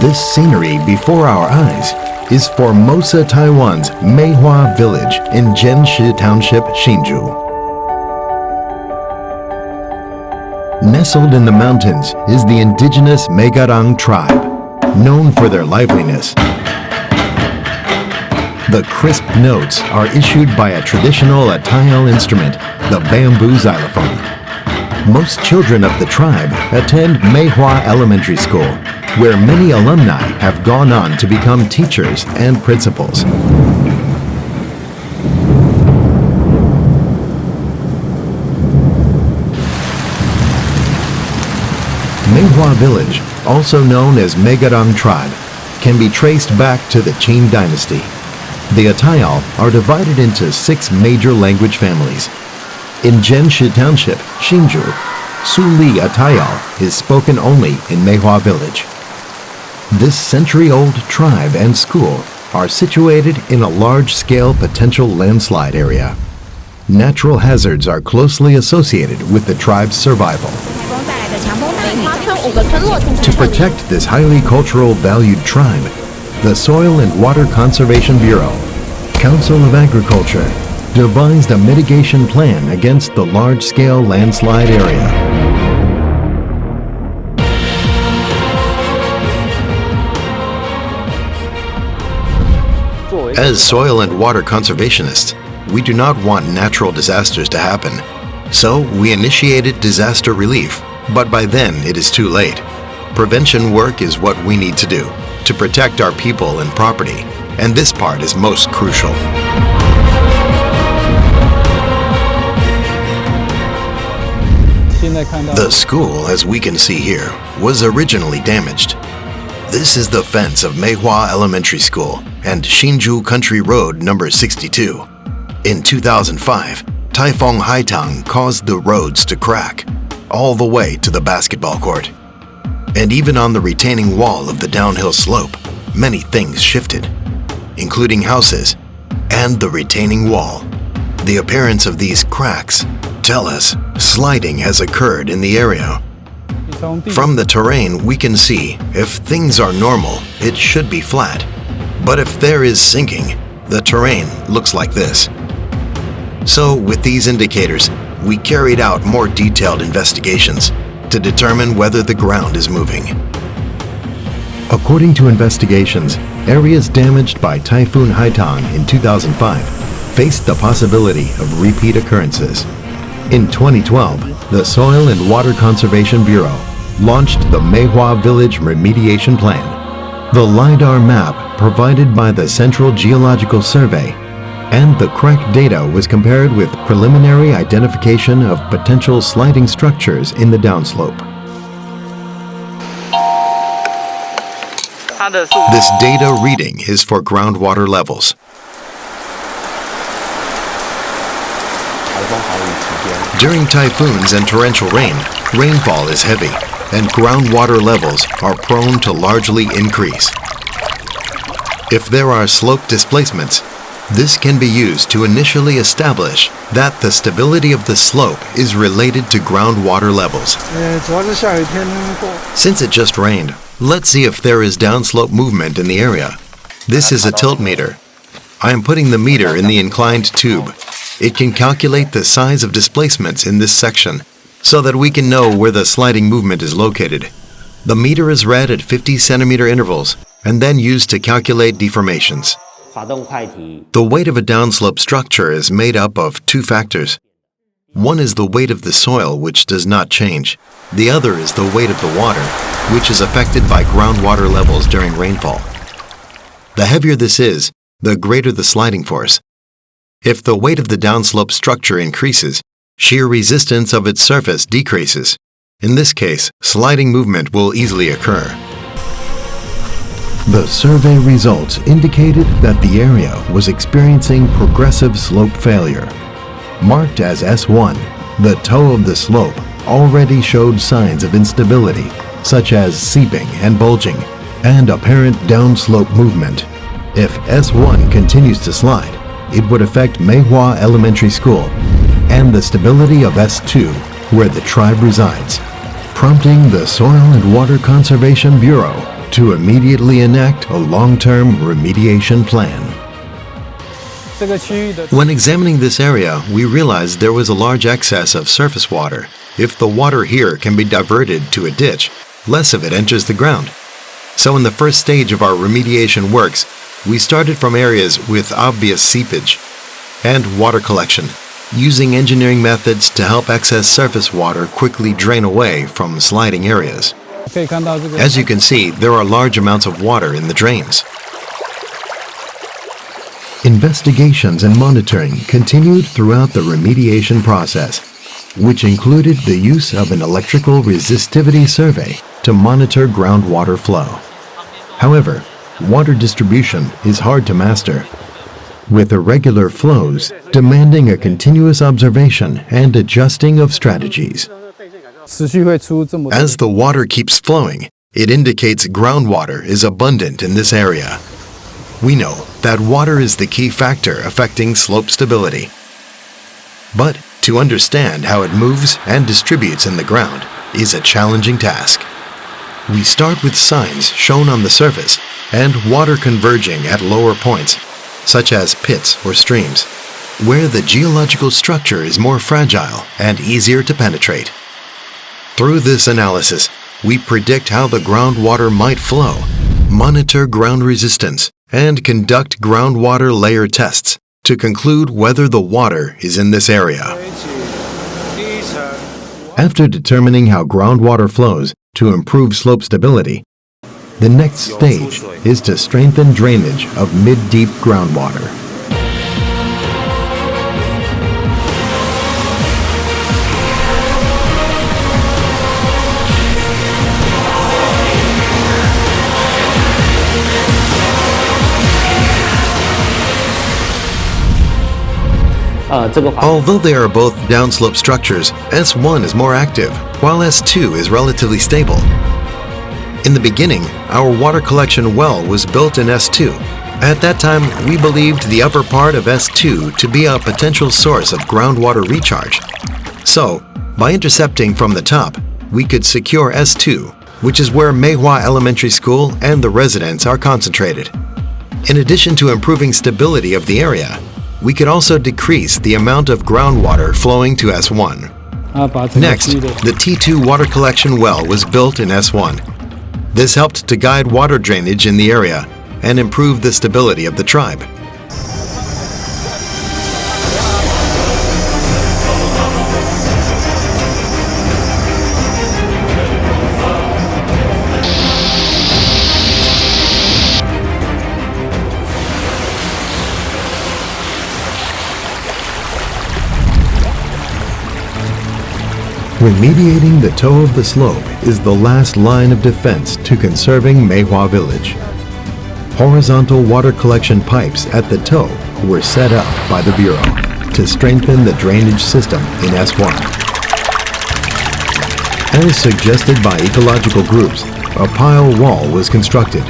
This scenery before our eyes is Formosa, Taiwan's Meihua Village in Jianshi Township, Hsinchu. Nestled in the mountains is the indigenous Megarang tribe, known for their liveliness. The crisp notes are issued by a traditional Atayal instrument, the bamboo xylophone. Most children of the tribe attend Meihua Elementary School, where many alumni have gone on to become teachers and principals. Meihua Village, also known as Megarang tribe, can be traced back to the Qing dynasty. The Atayal are divided into 6 major language families. In Jianshi Township, Hsinchu, Suli Atayal is spoken only in Meihua Village. This century-old tribe and school are situated in a large-scale potential landslide area. Natural hazards are closely associated with the tribe's survival. To protect this highly cultural valued tribe, the Soil and Water Conservation Bureau, Council of Agriculture, devised a mitigation plan against the large-scale landslide area. As soil and water conservationists, we do not want natural disasters to happen. So we initiated disaster relief, but by then it is too late. Prevention work is what we need to do to protect our people and property, and this part is most crucial. The school, as we can see here, was originally damaged. This is the fence of Meihua Elementary School and Hsinchu Country Road number 62. In 2005, Typhoon Haitang caused the roads to crack, all the way to the basketball court. And even on the retaining wall of the downhill slope, many things shifted, including houses and the retaining wall. The appearance of these cracks tell us sliding has occurred in the area. From the terrain, we can see if things are normal, it should be flat. But if there is sinking, the terrain looks like this. So with these indicators, we carried out more detailed investigations to determine whether the ground is moving. According to investigations, areas damaged by Typhoon Haitang in 2005 faced the possibility of repeat occurrences. In 2012, the Soil and Water Conservation Bureau launched the Meihua Village Remediation Plan. The LiDAR map provided by the Central Geological Survey and the correct data was compared with preliminary identification of potential sliding structures in the downslope. This data reading is for groundwater levels. During typhoons and torrential rain, rainfall is heavy, and groundwater levels are prone to largely increase. If there are slope displacements, this can be used to initially establish that the stability of the slope is related to groundwater levels. Since it just rained, let's see if there is downslope movement in the area. This is a tilt meter. I am putting the meter in the inclined tube. It can calculate the size of displacements in this section so that we can know where the sliding movement is located. The meter is read at 50 centimeter intervals and then used to calculate deformations. The weight of a downslope structure is made up of 2 factors. One is the weight of the soil, which does not change. The other is the weight of the water, which is affected by groundwater levels during rainfall. The heavier this is, the greater the sliding force. If the weight of the downslope structure increases, shear resistance of its surface decreases. In this case, sliding movement will easily occur. The survey results indicated that the area was experiencing progressive slope failure. Marked as S1, the toe of the slope already showed signs of instability, such as seeping and bulging, and apparent downslope movement. If S1 continues to slide, it would affect Meihua Elementary School and the stability of S2, where the tribe resides, prompting the Soil and Water Conservation Bureau to immediately enact a long-term remediation plan. When examining this area, we realized there was a large excess of surface water. If the water here can be diverted to a ditch, less of it enters the ground. So in the first stage of our remediation works, we started from areas with obvious seepage and water collection, using engineering methods to help excess surface water quickly drain away from sliding areas. As you can see, there are large amounts of water in the drains. Investigations and monitoring continued throughout the remediation process, which included the use of an electrical resistivity survey to monitor groundwater flow. However, water distribution is hard to master, with irregular flows demanding a continuous observation and adjusting of strategies. As the water keeps flowing, it indicates groundwater is abundant in this area. We know that water is the key factor affecting slope stability. But to understand how it moves and distributes in the ground is a challenging task. We start with signs shown on the surface and water converging at lower points, such as pits or streams, where the geological structure is more fragile and easier to penetrate. Through this analysis, we predict how the groundwater might flow, monitor ground resistance, and conduct groundwater layer tests to conclude whether the water is in this area. After determining how groundwater flows to improve slope stability, the next stage is to strengthen drainage of mid-deep groundwater. Although they are both downslope structures, S1 is more active, while S2 is relatively stable. In the beginning, our water collection well was built in S2. At that time, we believed the upper part of S2 to be a potential source of groundwater recharge. So, by intercepting from the top, we could secure S2, which is where Mei Hua Elementary School and the residents are concentrated. In addition to improving stability of the area, we could also decrease the amount of groundwater flowing to S1. Next, the T2 water collection well was built in S1. This helped to guide water drainage in the area and improve the stability of the tribe. Remediating the toe of the slope is the last line of defense to conserving Mei Hua Village. Horizontal water collection pipes at the toe were set up by the Bureau to strengthen the drainage system in S1. As suggested by ecological groups, a pile wall was constructed,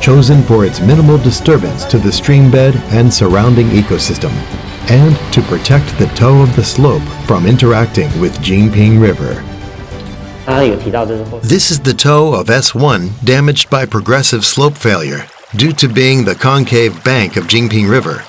chosen for its minimal disturbance to the stream bed and surrounding ecosystem, and to protect the toe of the slope from interacting with Jingping River. This is the toe of S1 damaged by progressive slope failure due to being the concave bank of Jingping River.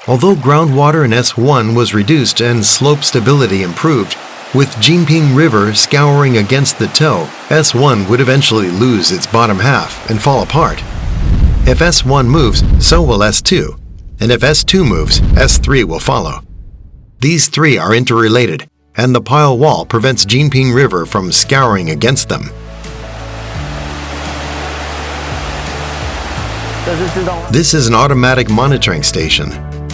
Although groundwater in S1 was reduced and slope stability improved, with Jingping River scouring against the toe, S1 would eventually lose its bottom half and fall apart. If S1 moves, so will S2. And if S2 moves, S3 will follow. These three are interrelated, and the pile wall prevents Jingping River from scouring against them. This is an automatic monitoring station.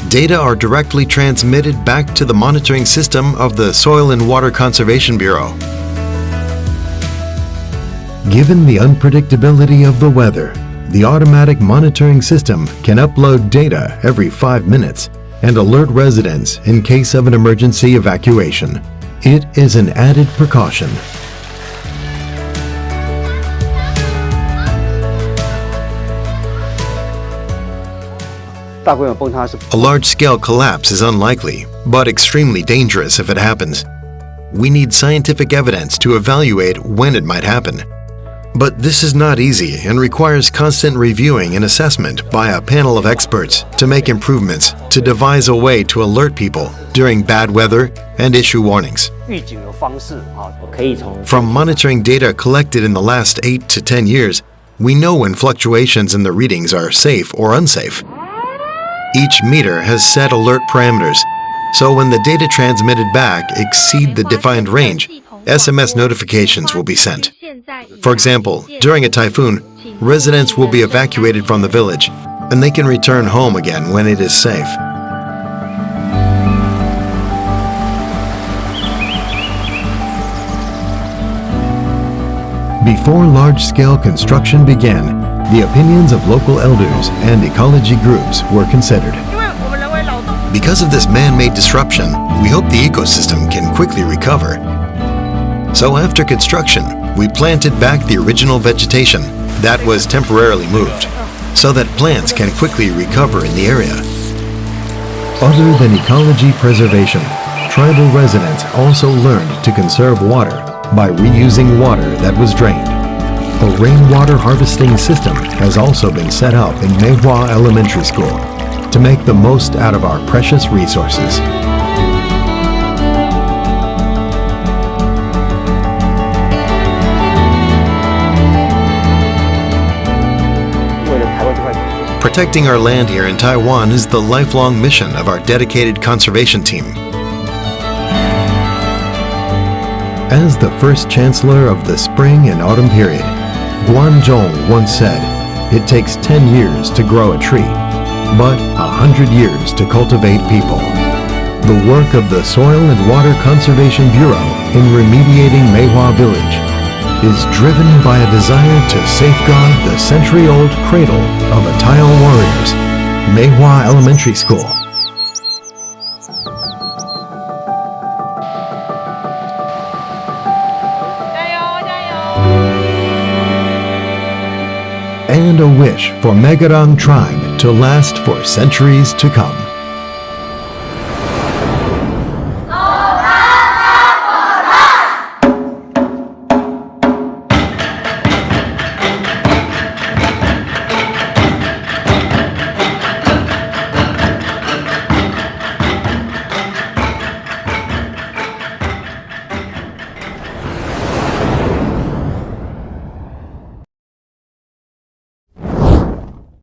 Data are directly transmitted back to the monitoring system of the Soil and Water Conservation Bureau. Given the unpredictability of the weather, the automatic monitoring system can upload data every 5 minutes and alert residents in case of an emergency evacuation. It is an added precaution. A large-scale collapse is unlikely, but extremely dangerous if it happens. We need scientific evidence to evaluate when it might happen. But this is not easy and requires constant reviewing and assessment by a panel of experts to make improvements, to devise a way to alert people during bad weather and issue warnings. From monitoring data collected in the last 8 to 10 years, we know when fluctuations in the readings are safe or unsafe. Each meter has set alert parameters, so when the data transmitted back exceed the defined range, SMS notifications will be sent. For example, during a typhoon, residents will be evacuated from the village, and they can return home again when it is safe. Before large-scale construction began, the opinions of local elders and ecology groups were considered. Because of this man-made disruption, we hope the ecosystem can quickly recover. So after construction, we planted back the original vegetation that was temporarily moved, so that plants can quickly recover in the area. Other than ecology preservation, tribal residents also learned to conserve water by reusing water that was drained. A rainwater harvesting system has also been set up in Meihua Elementary School to make the most out of our precious resources. Protecting our land here in Taiwan is the lifelong mission of our dedicated conservation team. As the first chancellor of the spring and autumn period, Guan Zhong once said, "It takes 10 years to grow a tree, but 100 years to cultivate people." The work of the Soil and Water Conservation Bureau in remediating Meihua Village is driven by a desire to safeguard the century-old cradle of the tile warriors, Meihua Elementary School. And a wish for Megarang tribe to last for centuries to come.